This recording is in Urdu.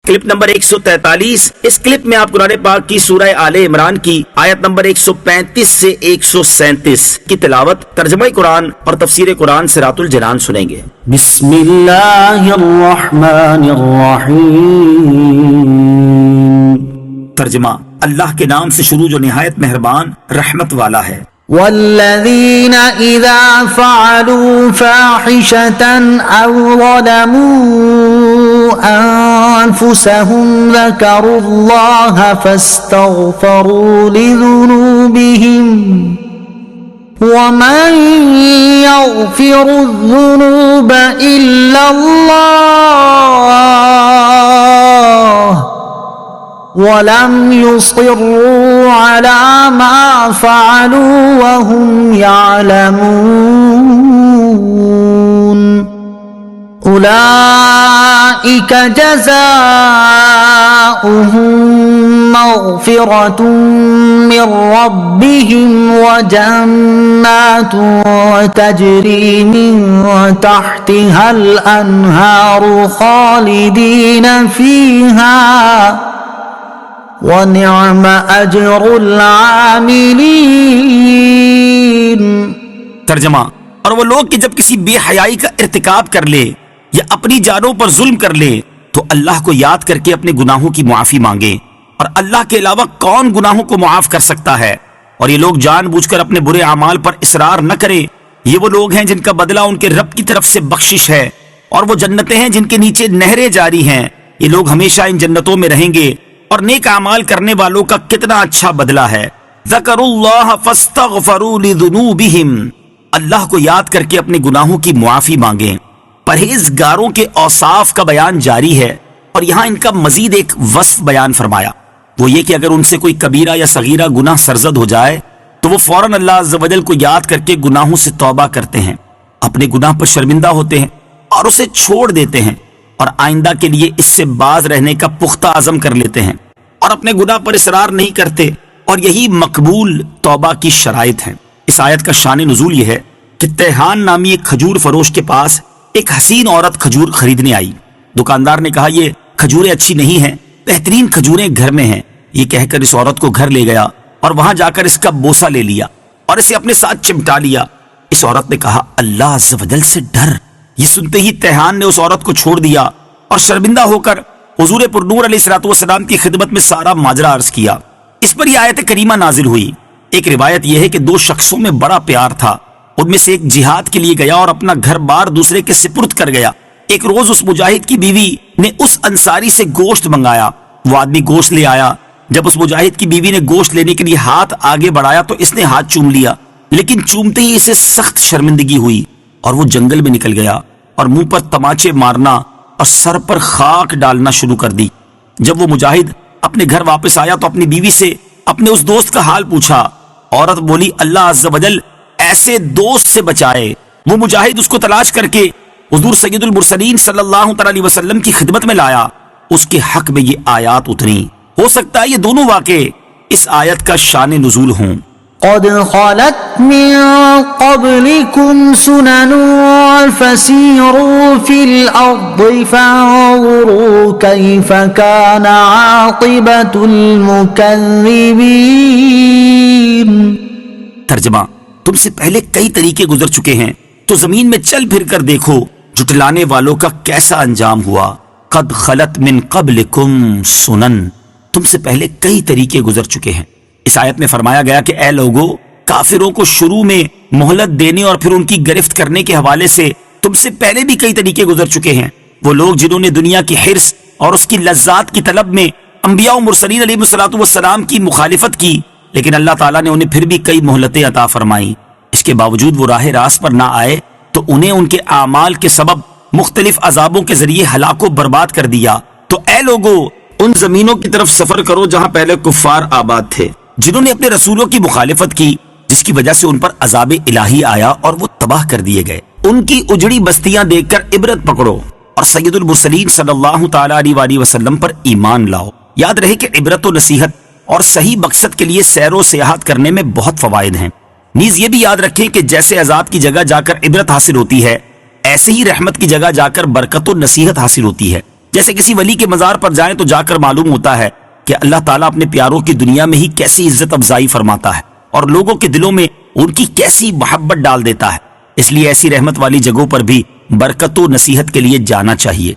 Clip number 143۔ اس کلپ میں آپ قرآن پاک کی سورہ آل عمران کی آیت نمبر 135 سے 137 کی تلاوت، ترجمہ قرآن اور تفسیر قرآن صراط الجنان سنیں گے۔ بسم اللہ الرحمن الرحیم۔ ترجمہ، اللہ کے نام سے شروع جو نہایت مہربان رحمت والا ہے۔ والذین اذا فعلوا فاحشة او ظلموا انفسهم ذکروا اللہ فاستغفروا لذنوبهم ومن يغفر الذنوب الا اللہ وَلَمْ يُصِرُّوا عَلَى مَا فَعَلُوا وَهُمْ يَعْلَمُونَ أُولَئِكَ جَزَاؤُهُم مَّغْفِرَةٌ مِّن رَّبِّهِمْ وَجَنَّاتٌ تَجْرِي مِن تَحْتِهَا الْأَنْهَارُ خَالِدِينَ فِيهَا وَنِعْمَ أَجْرُ الْعَامِلِينَ۔ ترجمہ، اور وہ لوگ کہ جب کسی بے حیائی کا ارتکاب کر لے یا اپنی جانوں پر ظلم کر لے تو اللہ کو یاد کر کے اپنے گناہوں کی معافی مانگے، اور اللہ کے علاوہ کون گناہوں کو معاف کر سکتا ہے، اور یہ لوگ جان بوجھ کر اپنے برے اعمال پر اصرار نہ کرے، یہ وہ لوگ ہیں جن کا بدلہ ان کے رب کی طرف سے بخشش ہے، اور وہ جنتیں ہیں جن کے نیچے نہریں جاری ہیں، یہ لوگ ہمیشہ ان جنتوں میں رہیں گے، اور نیک اعمال کرنے والوں کا کتنا اچھا بدلہ ہے۔ ذکروا اللہ فاستغفروا لذنوبہم، اللہ کو یاد کر کے اپنے گناہوں کی معافی مانگیں۔ پرہیزگاروں کے اوصاف کا بیان جاری ہے، اور یہاں ان کا مزید ایک وصف بیان فرمایا، وہ یہ کہ اگر ان سے کوئی کبیرہ یا صغیرہ گناہ سرزد ہو جائے تو وہ فوراً اللہ عز و جل کو یاد کر کے گناہوں سے توبہ کرتے ہیں، اپنے گناہ پر شرمندہ ہوتے ہیں اور اسے چھوڑ دیتے ہیں، اور آئندہ کے لیے اس سے باز رہنے کا پختہ عزم کر لیتے ہیں، اور اپنے گناہ پر اصرار نہیں کرتے، اور یہی مقبول توبہ کی شرائط ہیں۔ اس آیت کا شان نزول یہ ہے کہ تیہان نامی ایک کھجور فروش کے پاس ایک حسین عورت کھجور خریدنے آئی۔ دکاندار نے کہا یہ کھجوریں اچھی نہیں ہیں، بہترین کھجوریں گھر میں ہیں، یہ کہہ کر اس عورت کو گھر لے گیا اور وہاں جا کر اس کا بوسہ لے لیا اور اسے اپنے ساتھ چمٹا لیا۔ اس عورت نے کہا اللہ عز و جل سے ڈر۔ یہ سنتے ہی تیہان نے اس عورت کو چھوڑ دیا اور شرمندہ ہو کر حضور پرنور علیہ الصلوۃ والسلام کی خدمت میں سارا ماجرا عرض کیا۔ اس پر یہ آیت کریمہ نازل ہوئی۔ ایک روایت یہ ہے کہ دو شخصوں میں بڑا پیار تھا، ان میں سے ایک جہاد کے لیے گیا اور اپنا گھر بار دوسرے کے سپرد کر گیا۔ ایک روز اس مجاہد کی بیوی نے اس انصاری سے گوشت منگایا، وہ آدمی گوشت لے آیا۔ جب اس مجاہد کی بیوی نے گوشت لینے کے لیے ہاتھ آگے بڑھایا تو اس نے ہاتھ چوم لیا، لیکن چومتے ہی اسے سخت شرمندگی ہوئی اور وہ جنگل میں نکل گیا اور منہ پر تماچے مارنا اور سر پر خاک ڈالنا شروع کر دی۔ جب وہ مجاہد اپنے گھر واپس آیا تو اپنی بیوی سے اپنے اس دوست کا حال پوچھا۔ عورت بولی اللہ عز و جل ایسے دوست سے بچائے۔ وہ مجاہد اس کو تلاش کر کے حضور سید المرسلین صلی اللہ علیہ وسلم کی خدمت میں لایا، اس کے حق میں یہ آیات اتری۔ ہو سکتا ہے یہ دونوں واقعے اس آیت کا شان نزول ہوں۔ قد خلت من قبلكم سنن فسيروا في الأرض فانظروا كيف كان عاقبة المكذبين۔ ترجمہ، تم سے پہلے کئی طریقے گزر چکے ہیں تو زمین میں چل پھر کر دیکھو جھٹلانے والوں کا کیسا انجام ہوا۔ قد خلت من قبلکم سنن، تم سے پہلے کئی طریقے گزر چکے ہیں۔ اس آیت میں فرمایا گیا کہ اے لوگو، کافروں کو شروع میں مہلت دینے اور پھر ان کی گرفت کرنے کے حوالے سے تم سے پہلے بھی کئی طریقے گزر چکے ہیں۔ وہ لوگ جنہوں نے دنیا کی حرص اور اس کی لذات کی طلب میں انبیاء و مرسلین علیہ الصلوۃ والسلام کی مخالفت کی، لیکن اللہ تعالیٰ نے انہیں پھر بھی کئی مہلتیں عطا فرمائیں۔ اس کے باوجود وہ راہ راست پر نہ آئے تو انہیں ان کے اعمال کے سبب مختلف عذابوں کے ذریعے ہلاک و برباد کر دیا۔ تو اے لوگو، ان زمینوں کی طرف سفر کرو جہاں پہلے کفار آباد تھے، جنہوں نے اپنے رسولوں کی مخالفت کی، جس کی وجہ سے ان پر عذاب الہی آیا اور وہ تباہ کر دیے گئے۔ ان کی اجڑی بستیاں دیکھ کر عبرت پکڑو اور سید المرسلین صلی اللہ تعالی علیہ وسلم پر ایمان لاؤ۔ یاد رہے کہ عبرت و نصیحت اور صحیح مقصد کے لیے سیر و سیاحت کرنے میں بہت فوائد ہیں۔ نیز یہ بھی یاد رکھیں کہ جیسے عذاب کی جگہ جا کر عبرت حاصل ہوتی ہے، ایسے ہی رحمت کی جگہ جا کر برکت و نصیحت حاصل ہوتی ہے۔ جیسے کسی ولی کے مزار پر جائیں تو جا کر معلوم ہوتا ہے کہ اللہ تعالیٰ اپنے پیاروں کی دنیا میں ہی کیسی عزت افزائی فرماتا ہے اور لوگوں کے دلوں میں ان کی کیسی محبت ڈال دیتا ہے۔ اس لیے ایسی رحمت والی جگہوں پر بھی برکت و نصیحت کے لیے جانا چاہیے۔